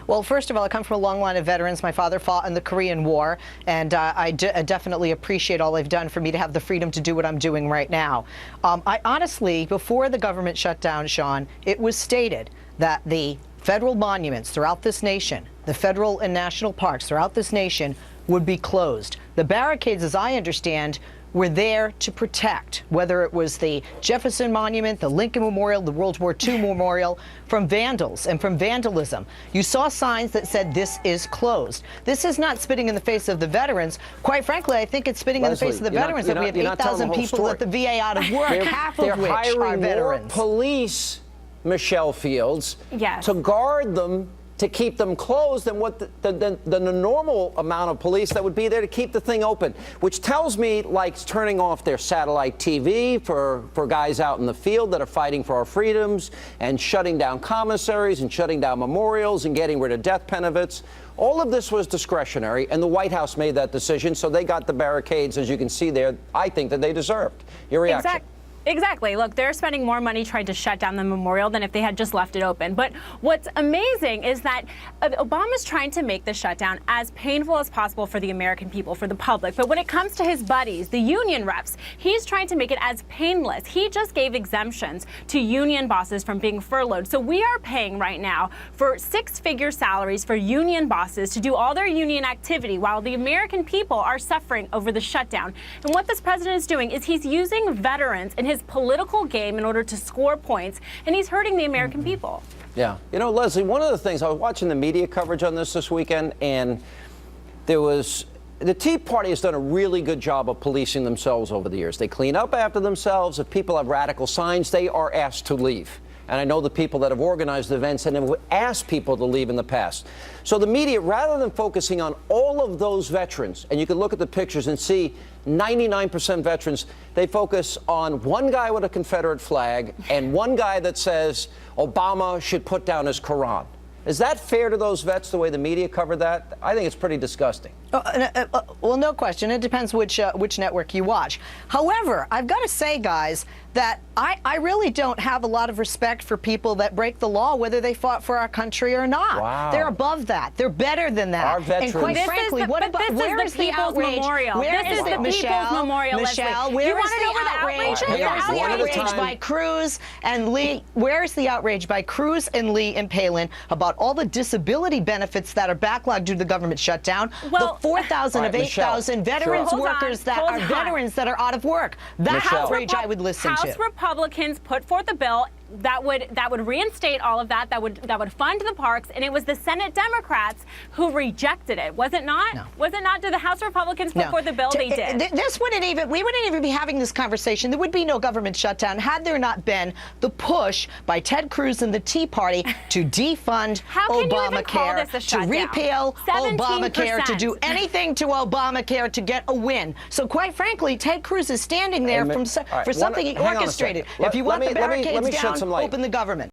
Well, first of all, I come from a long line of veterans. My father fought in the Korean War, and I definitely appreciate all they've done for me to have the freedom to do what I'm doing right now. I honestly, before the government shut down, Sean, it was stated that the federal monuments throughout this nation, the federal and national parks throughout this nation, would be closed. The barricades, as I understand, were there to protect, whether it was the Jefferson Monument, the Lincoln Memorial, the World War II Memorial, from vandals and from vandalism. You saw signs that said this is closed. This is not spitting in the face of the veterans. Quite frankly, I think it's spitting in the face of the veterans that we have 8,000 people at the VA out of work, half of which are veterans. More police, Michelle Fields, yes, to guard them, to keep them closed than what the normal amount of police that would be there to keep the thing open, which tells me like turning off their satellite TV for guys out in the field that are fighting for our freedoms, and shutting down commissaries and shutting down memorials and getting rid of death benefits. All of this was discretionary, and the White House made that decision, so they got the barricades, as you can see there, I think, that they deserved. Your reaction? Exactly. Look, they're spending more money trying to shut down the memorial than if they had just left it open. But what's amazing is that Obama's trying to make the shutdown as painful as possible for the American people, for the public. But when it comes to his buddies, the union reps, he's trying to make it as painless. He just gave exemptions to union bosses from being furloughed. So we are paying right now for six-figure salaries for union bosses to do all their union activity while the American people are suffering over the shutdown. And what this president is doing is he's using veterans in his political game in order to score points, and he's hurting the American people. Yeah. You know, Leslie, one of the things, I was watching the media coverage on this weekend, and there was, the Tea Party has done a really good job of policing themselves over the years. They clean up after themselves. If people have radical signs, they are asked to leave. And I know the people that have organized events and have asked people to leave in the past. So the media, rather than focusing on all of those veterans, and you can look at the pictures and see 99% veterans, they focus on one guy with a Confederate flag and one guy that says Obama should put down his Quran. Is that fair to those vets, the way the media covered that? I think it's pretty disgusting. Well, no question. It depends which network you watch. However, I've got to say, guys, that I really don't have a lot of respect for people that break the law, whether they fought for our country or not. Wow. They're above that. They're better than that. Our veterans. And quite frankly, what about, where is the outrage? This is the People's Memorial. Michelle, where is the outrage? Where is the outrage by Cruz and Lee? Where is the outrage by Cruz and Lee and Palin about all the disability benefits that are backlogged due to the government shutdown? Well, the 4,000 of 8,000 veterans workers that are veterans that are out of work. That outrage I would listen to. House Republicans put forth a bill that would reinstate all of that, that would fund the parks, and it was the Senate Democrats who rejected it. Was it not? No. Was it not? Did the House Republicans put forth the bill? They did. We wouldn't even be having this conversation. There would be no government shutdown had there not been the push by Ted Cruz and the Tea Party to defund Obamacare, to repeal 17%. Obamacare, to do anything to Obamacare to get a win. So quite frankly, Ted Cruz is standing there for something he orchestrated. If you want the barricades down, open the government.